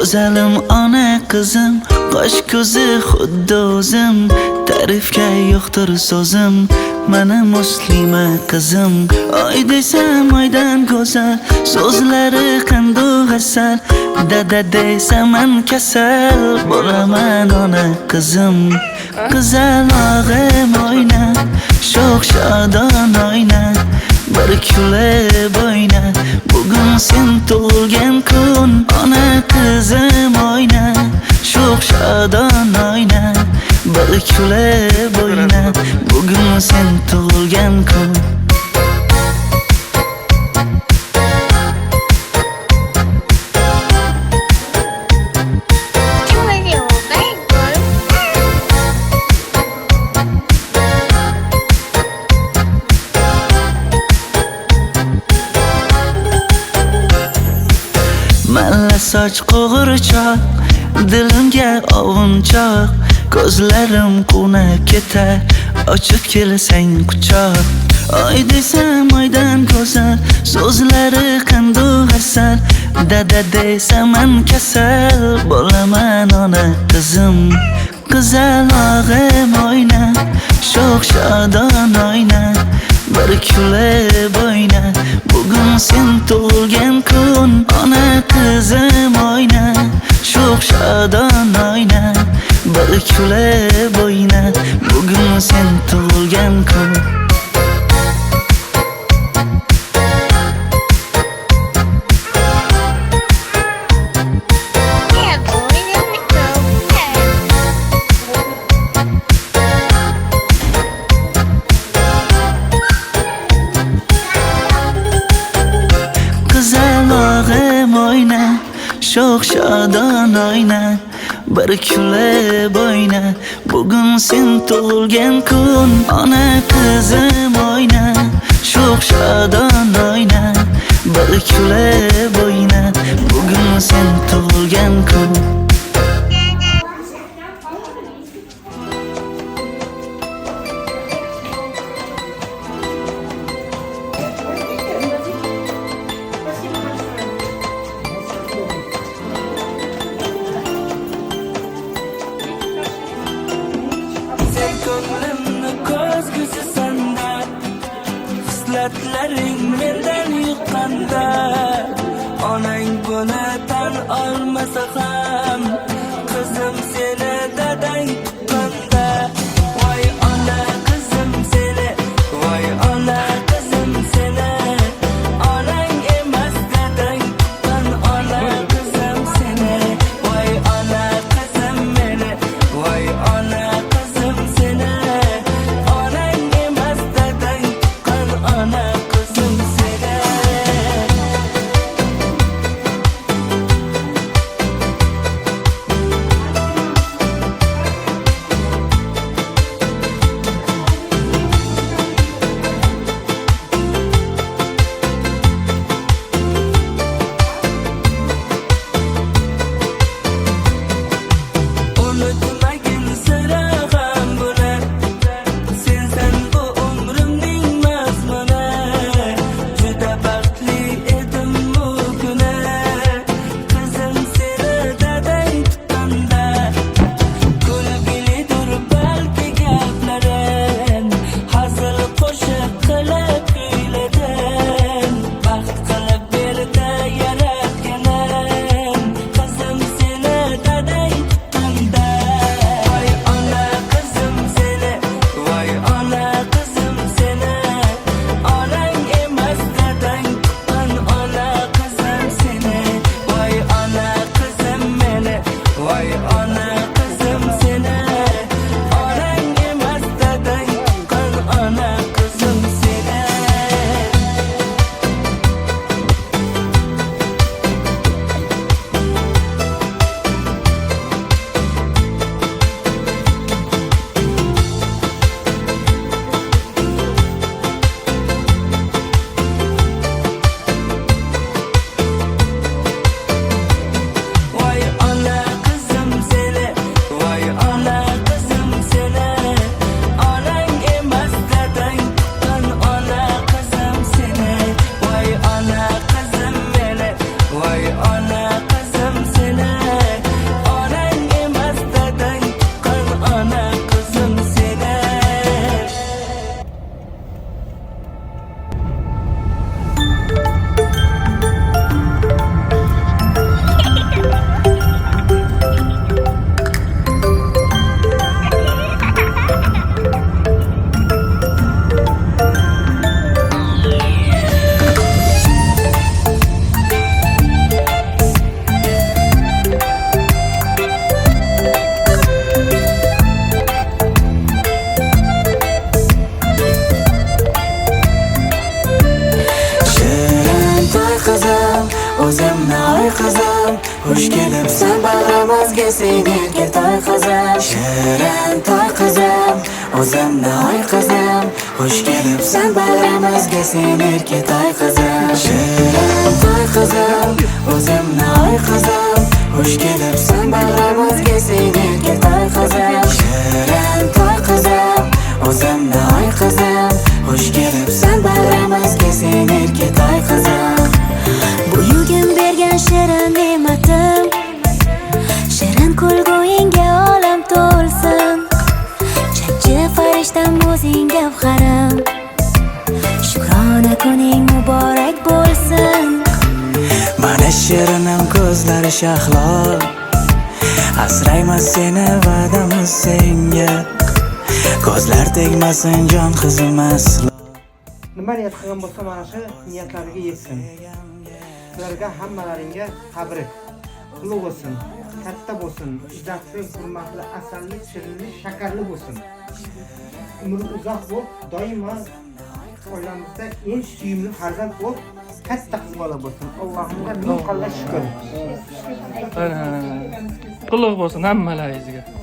Go'zalim ona qizim, qosh ko'zi xuddi o'zim, ta'rifga yo'qdir so'zim. Mana muslima qizim, oy desam oydan go'zal, so'zlari qandoq asal. Dada desam man kasal, bo'laman ona qizim. Qizalog'im oyna, sho'x shodon oyna, bir kulib oyna. Bugun sen tug'ilgan kun, ona qizim oyna, sho'x shodon oyna, bir kulib oyna. Bugun sen tug'ilgan kun. Malla soch qo'g'irchoq, dilimga ovunchoq, ko'zlarim quvnab ketar, ochib kelsang quchoq. Oy desam oydan go'zal, so'zlari qandoq asal. Dada desam man kasal, bo'laman ona qizim. Qizalog'im oyna, sho'x shodon oyna, bir kulib oyna. Bugun sen tug'ilgan kun, ona qizim oyna, sho'x shodon oyna, bir kulib oyna. Bugun sen tug'ilgan kun. Qizalog'im oyna, sho'x shodon oyna, bir kulib oyna. Bugun sen tug'ilgan kun, ona qizim oyna, sho'x shodon oyna, bir kulib oyna. Bugun sen tug'ilgan kun. Ko'nglimni ko'zgusi sanda, hislatlaring mendan yuqqanda. Onang buni tan olmasa ham, qizim seni dadang tuqqanda. Voy ona qizim seni, voy ona qizim seni, onang emas dadang tuqqan ona qizim seni. Voy ona qizim meni, voy ona qizim seni, onang emas dadang tuqqan ona qizim seni. Xush kelibsan bag'rimizga sen erka toy qizim Shirin toy qizim o'zimni oy qizim Xush kelibsan bag'rimizga sen erka toy qizim Shirin toy qizim o'zimni oy qizim Xush kelibsan bag'rimizga sen erka toy qizim Shirin toy qizim o'zimni oy qizim Xush kelibsan bag'rimizga sen erka toy qizim Buyugim bergan shirin ne'matim Shirin kulguyingga olam to'lsin Chakchi farishtam o'zing gavharim Shukrona kuning muborak bo'lsin Mana shirinim ko'zlari shahlo Asraymiz seni va'damiz senga Ko'zlar tegmasin jon qizim aslo Nima niyat qilgan bo'lsa mana shu niyatlariga yetsin. Sizlarga hammalaringga tabrik. Qutlug' bo'lsin, katta bo'lsin, izzatli, hurmatli, asalli, shirinli, shakarli bo'lsin. Umri uzoq bo'lib, doimo oilamizda eng suyimli farzand bo'lib, katta qiz bola bo'lsin. Allohimga ming qanday shukr. Qutlug' bo'lsin hammalaringizga.